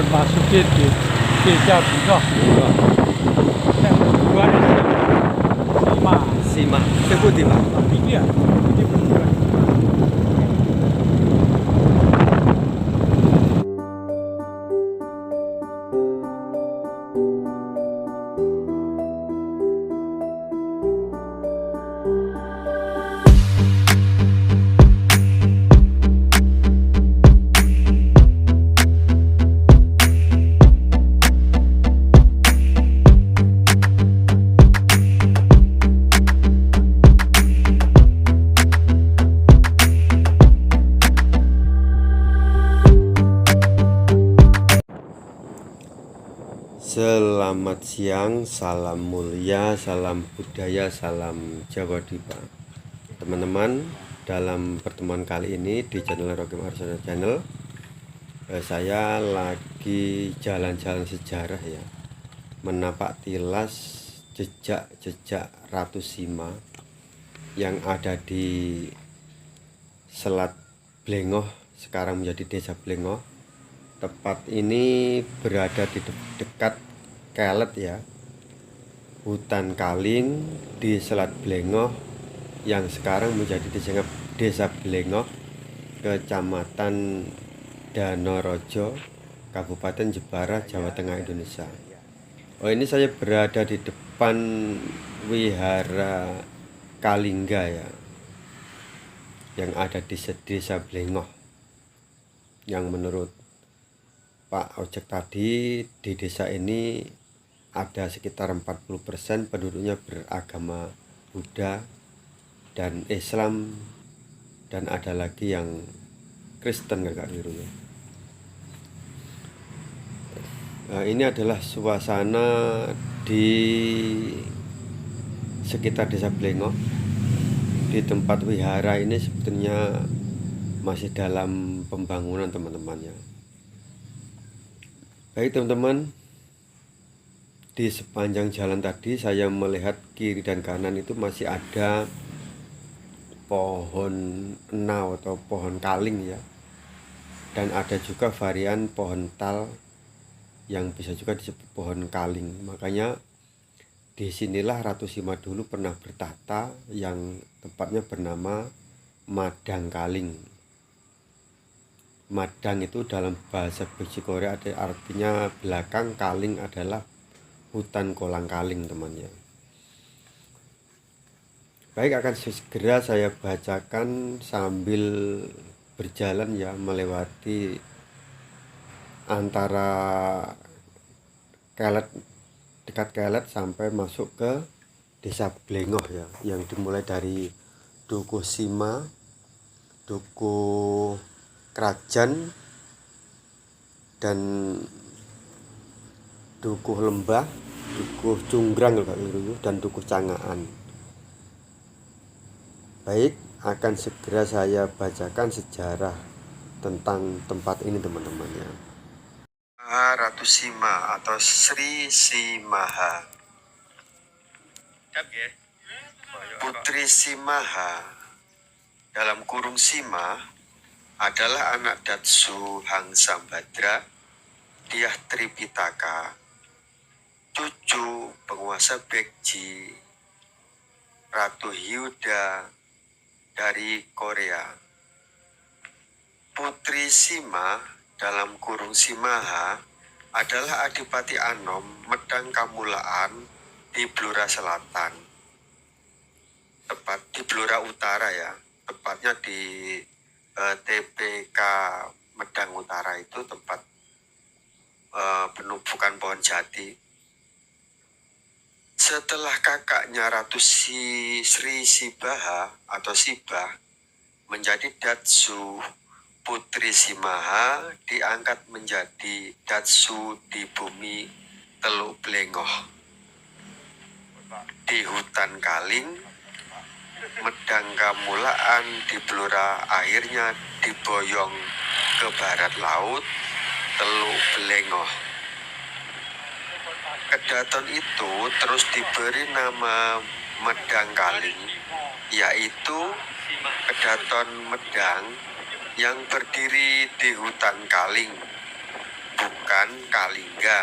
buat masukin di desa Binoh. Nek berdua lima. Sima. Sebut di Pak. Ini ya, ini berdua. Selamat siang, salam mulia, salam budaya, salam Jawa Dipa. Teman-teman, dalam pertemuan kali ini di channel Rocky Marsono Channel, saya lagi jalan-jalan sejarah ya, menapak tilas jejak-jejak Ratu Sima yang ada di Selat Blengoh, sekarang menjadi Desa Blengoh. Tempat ini berada di dekat Kelet ya, hutan kaling di Selat Blengoh yang sekarang menjadi Desa Blengoh, Kecamatan Danorojo, Kabupaten Jepara, Jawa Tengah, Indonesia. Oh, ini saya berada di depan Wihara Kalingga ya, yang ada di Desa Blengoh, yang menurut Pak Ojek tadi di desa ini ada sekitar 40% penduduknya beragama Buddha dan Islam, dan ada lagi yang Kristen Kakak Wiru ya. Nah, ini adalah suasana di sekitar Desa Blengoh. Di tempat wihara ini sebetulnya masih dalam pembangunan teman-teman ya. Baik teman-teman, di sepanjang jalan tadi saya melihat kiri dan kanan itu masih ada pohon enau atau pohon kaling ya, dan ada juga varian pohon tal yang bisa juga disebut pohon kaling. Makanya disinilah Ratu Sima dulu pernah bertahta, yang tempatnya bernama Madang Kaling. Madang itu dalam bahasa biji Korea ada artinya belakang, kaling adalah hutan kolang kaling temannya. Baik, akan segera saya bacakan sambil berjalan ya, melewati antara Kelet, dekat Kelet sampai masuk ke Desa Blengoh ya, yang dimulai dari Dukuh Sima, Dukuh Krajan, dan Dukuh Lembah, Dukuh Cunggrang dan Dukuh Cangaan. Baik, akan segera saya bacakan sejarah tentang tempat ini teman-teman ya. Ratu Sima atau Sri Simaha, Putri Simaha dalam kurung Sima adalah anak Datsu Hang Sambadra Dyah Tripitaka, cucu penguasa Baekje Ratu Hyuda dari Korea. Putri Sima dalam kurung Simaha adalah Adipati Anom Medang Kamulaan di Blora Selatan, tepat di Blora Utara ya, tepatnya di TPK Medang Utara, itu tempat penumpukan pohon jati. Setelah kakaknya Ratu Sri Sibaha atau Sibah menjadi Datsu, Putri Simaha diangkat menjadi Datsu di bumi Teluk Blengoh. Di hutan kaling Medang Kamulaan di Blora akhirnya diboyong ke barat laut Teluk Blengoh. Kedaton itu terus diberi nama Medang Kaling, yaitu Kedaton Medang yang berdiri di hutan kaling, bukan pasukan Kalingga.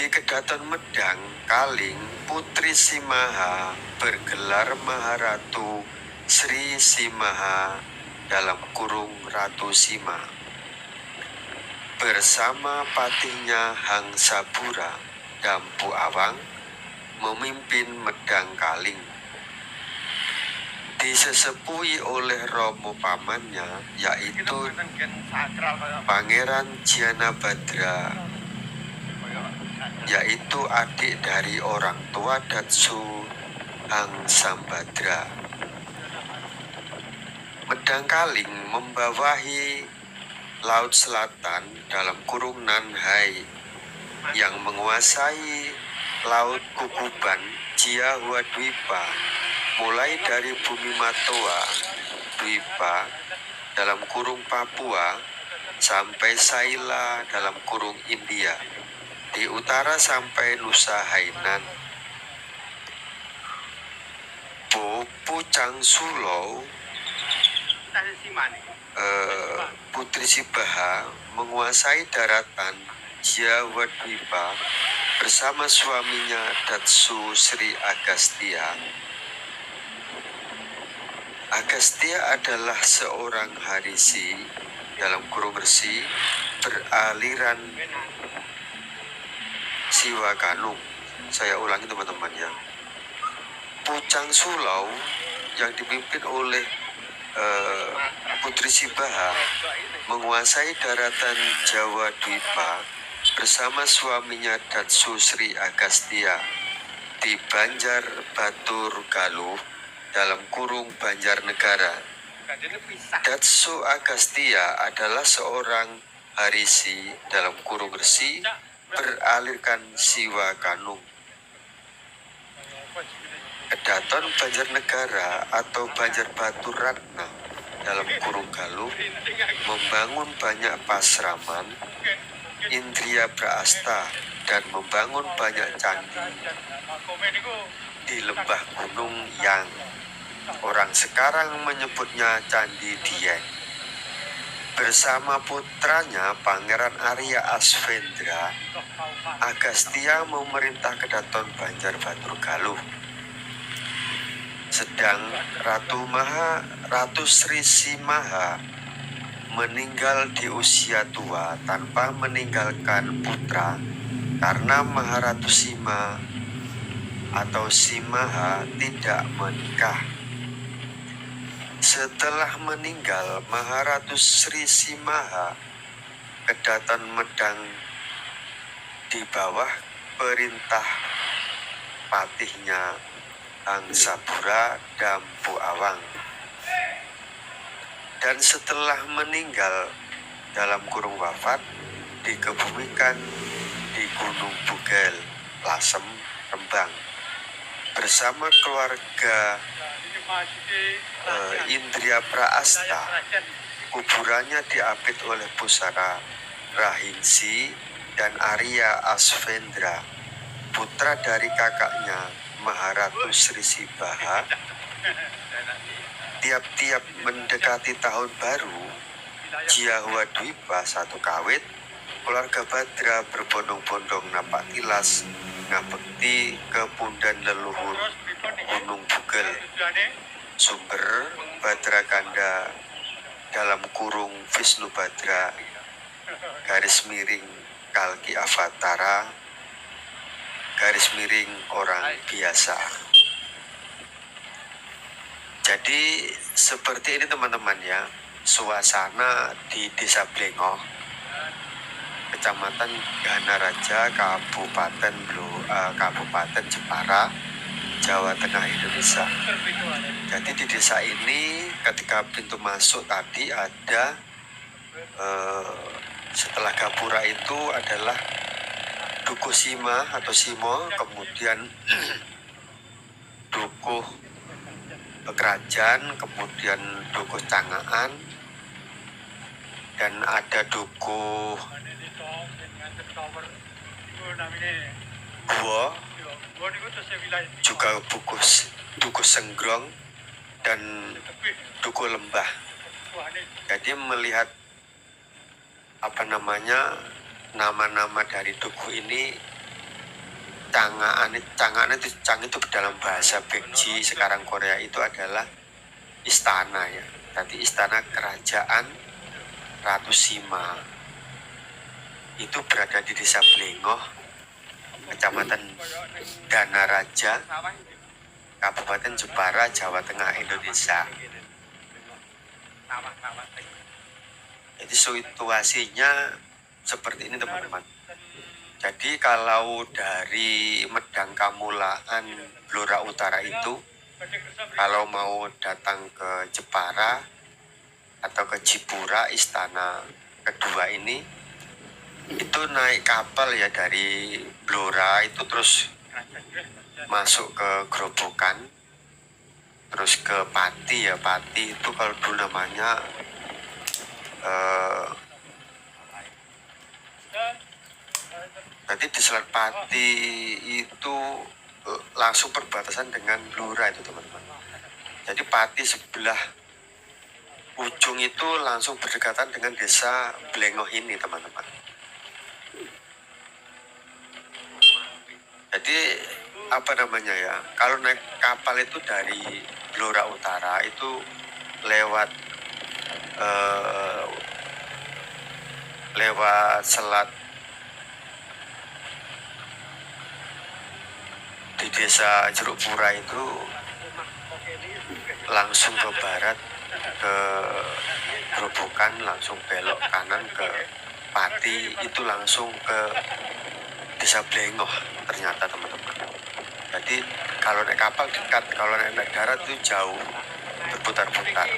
Di Kedaton Medang Kaling, Putri Simaha bergelar Maharatu Sri Simaha dalam kurung Ratu Sima bersama patihnya Hang Sabura Dampu Awang memimpin Medang Kaling. Disesepui oleh romo pamannya, yaitu Pangeran Jianabadra, yaitu adik dari orang tua Datsu Hang Sambadra. Medang Kaling membawahi Laut Selatan dalam kurung Nanhai yang menguasai Laut Kukuban Jiahua Dwipa, mulai dari bumi Matoa Dwipa dalam kurung Papua sampai Saila dalam kurung India, di utara sampai Nusa Hainan. Po Pucang Sulo, Putri Sibaha menguasai daratan Jawa Dwipa bersama suaminya Datsu Sri Agastya. Agastya adalah seorang Harisi dalam kurung Resi beraliran Siwa Kanung. Saya ulangi teman-teman ya. Pucang Sulau yang dipimpin oleh Putri Sibaha menguasai daratan Jawa Dwipa bersama suaminya Datsu Sri Agastya di Banjar Batur Galuh dalam kurung Banjarnegara. Datsu Agastya adalah seorang Harisi dalam kurung Resi beralirkan Siwa Kanung. Kedaton Banjarnegara atau Banjar Batur Ratna dalam kurung Galuh membangun banyak pasraman, Indria Prasta, dan membangun banyak candi di lembah gunung yang orang sekarang menyebutnya Candi Dieng. Bersama putranya Pangeran Arya Aswendra, Agastya memerintah Kedaton Banjar Batur Galuh. Sedang Ratu Sri Simaha meninggal di usia tua tanpa meninggalkan putra karena Maharatu Sima atau Simaha tidak menikah. Setelah meninggal Maharatu Sri Simaha, Kedaton Medang di bawah perintah patihnya Hang Sabura Dampu Awang. Dan setelah meninggal dalam kurung wafat, dikebumikan di Gunung Bugel, Lasem, Rembang bersama keluarga Indria Prasta. Kuburannya diapit oleh Pusara Rahingsi dan Arya Aswendra, putra dari kakaknya Maharatu Sri Sibaha. Tiap-tiap mendekati tahun baru Jiahua Dwipa 1 Kawit, keluarga Badra berbondong-bondong napak tilas ngabekti ke pundan leluhur Gunung Bugel, sumber Badra Kanda dalam kurung Wisnu Badra garis miring Kalki Avatara garis miring orang biasa. Jadi seperti ini teman-teman ya, suasana di Desa Blengoh, Kecamatan Ganaraja, Kabupaten Jepara, Jawa Tengah, Indonesia. Jadi di desa ini ketika pintu masuk tadi ada setelah gapura itu adalah Dukuh Sima atau Simo, kemudian Dukuh Kerajaan, kemudian Dukuh Cangaan, dan ada Dukuh Guo, juga Dukuh Senggrong, dan Dukuh Lembah. Jadi melihat apa namanya, nama-nama dari tugu ini. Chang'an itu Chang itu dalam bahasa Baekje sekarang Korea itu adalah istana ya. Tadi istana kerajaan Ratu Sima. Itu berada di Desa Blengoh, Kecamatan Danaraja, Kabupaten Jepara, Jawa Tengah, Indonesia. Jadi situasinya seperti ini teman-teman. Jadi kalau dari Medang Kamulaan Blora Utara itu, kalau mau datang ke Jepara atau ke Jipura, istana kedua ini, itu naik kapal ya dari Blora itu terus masuk ke Grobogan, terus ke Pati ya. Pati itu kalau dulu namanya Berarti di Selat Pati itu langsung perbatasan dengan Blora itu teman-teman. Jadi Pati sebelah ujung itu langsung berdekatan dengan Desa Blengoh ini teman-teman. Jadi apa namanya ya, kalau naik kapal itu dari Blora Utara itu lewat selat di Desa Jeruk Pura itu langsung ke barat ke Grobogan, langsung belok kanan ke Pati, itu langsung ke Desa Blengoh ternyata teman-teman. Jadi kalau naik kapal dekat, kalau naik darat itu jauh, berputar-putar.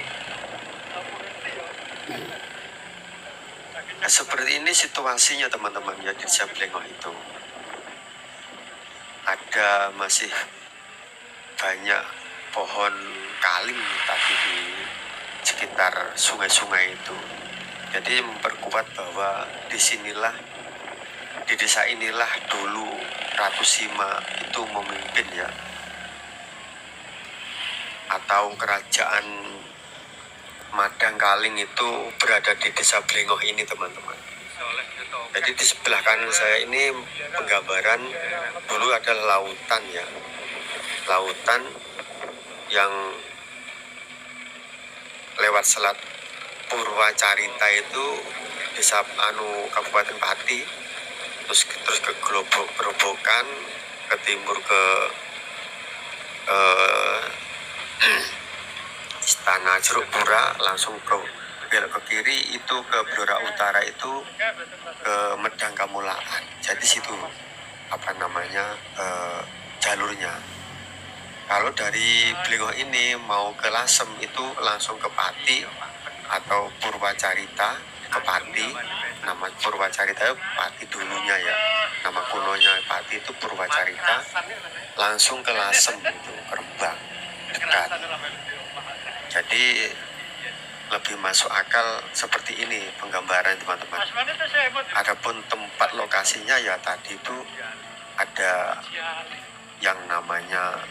Nah, seperti ini situasinya teman-teman ya di Desa Blengoh itu. Ada masih banyak pohon kaling tadi di sekitar sungai-sungai itu. Jadi memperkuat bahwa disinilah, di desa inilah dulu Ratu Sima itu memimpin ya, atau kerajaan Madang Kaling itu berada di Desa Blengoh ini teman-teman. Jadi di sebelah kanan saya ini penggambaran dulu adalah lautan ya, lautan yang lewat Selat Purwacarita itu Desa Kabupaten Pati, terus ke Grobogan, ke timur ke Istana Jeruk Pura, langsung ke belok ke kiri itu ke Blora Utara itu ke Medang Kamulaan. Jadi situ apa namanya jalurnya. Kalau dari Blengoh ini mau ke Lasem itu langsung ke Pati atau Purwacarita ke Pati. Nama Purwacarita Pati dulunya ya, nama kunonya Pati itu Purwacarita, langsung ke Lasem itu, ke Rembang, dekat. Jadi lebih masuk akal seperti ini penggambaran teman-teman. Adapun tempat lokasinya ya tadi itu ada yang namanya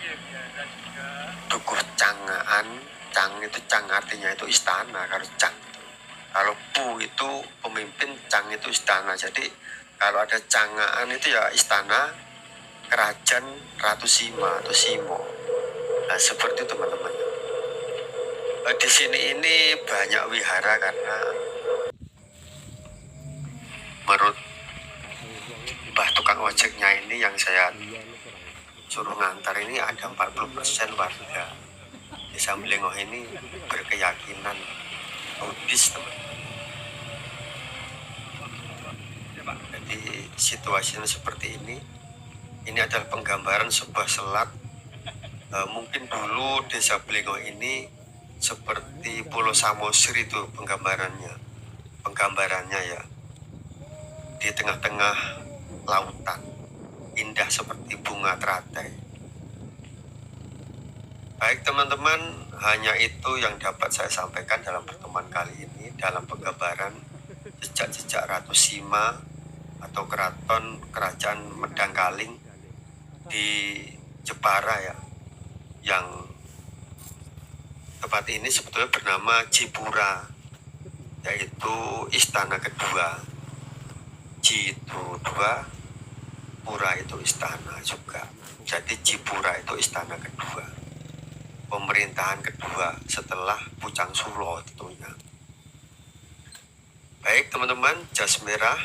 Tugu Chang'an. Chang itu Chang artinya itu istana, kalau Chang itu. Kalau Pu itu pemimpin, Chang itu istana. Jadi kalau ada Chang'an itu ya istana kerajaan Ratu Sima atau Simo. Nah seperti itu teman-teman. Di sini ini banyak wihara karena menurut Mbah tukang ojeknya ini yang saya suruh ngantar ini ada 40% warga Desa Blengoh ini berkeyakinan Buddhis teman-teman. Jadi situasinya seperti ini. Ini adalah penggambaran sebuah selat. Mungkin dulu Desa Blengoh ini seperti Pulau Samosir itu penggambarannya ya, di tengah-tengah lautan, indah seperti bunga teratai. Baik teman-teman, hanya itu yang dapat saya sampaikan dalam pertemuan kali ini, dalam penggambaran jejak-jejak Ratu Sima atau keraton kerajaan Medang Kaling di Jepara ya, yang tempat ini sebetulnya bernama Jipura. yaitu istana kedua. Ji itu dua, pura itu istana juga. Jadi Jipura itu istana kedua, pemerintahan kedua setelah Pucang Sulo tentunya. Baik teman-teman, jas merah,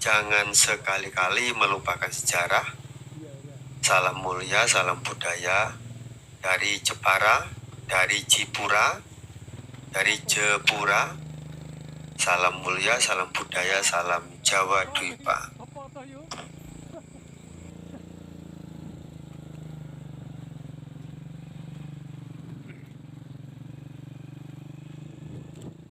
jangan sekali-kali melupakan sejarah. Salam mulia, salam budaya dari Jepara, dari Jipura, dari Jepura. Salam mulia, salam budaya, salam Jawa Dwipa.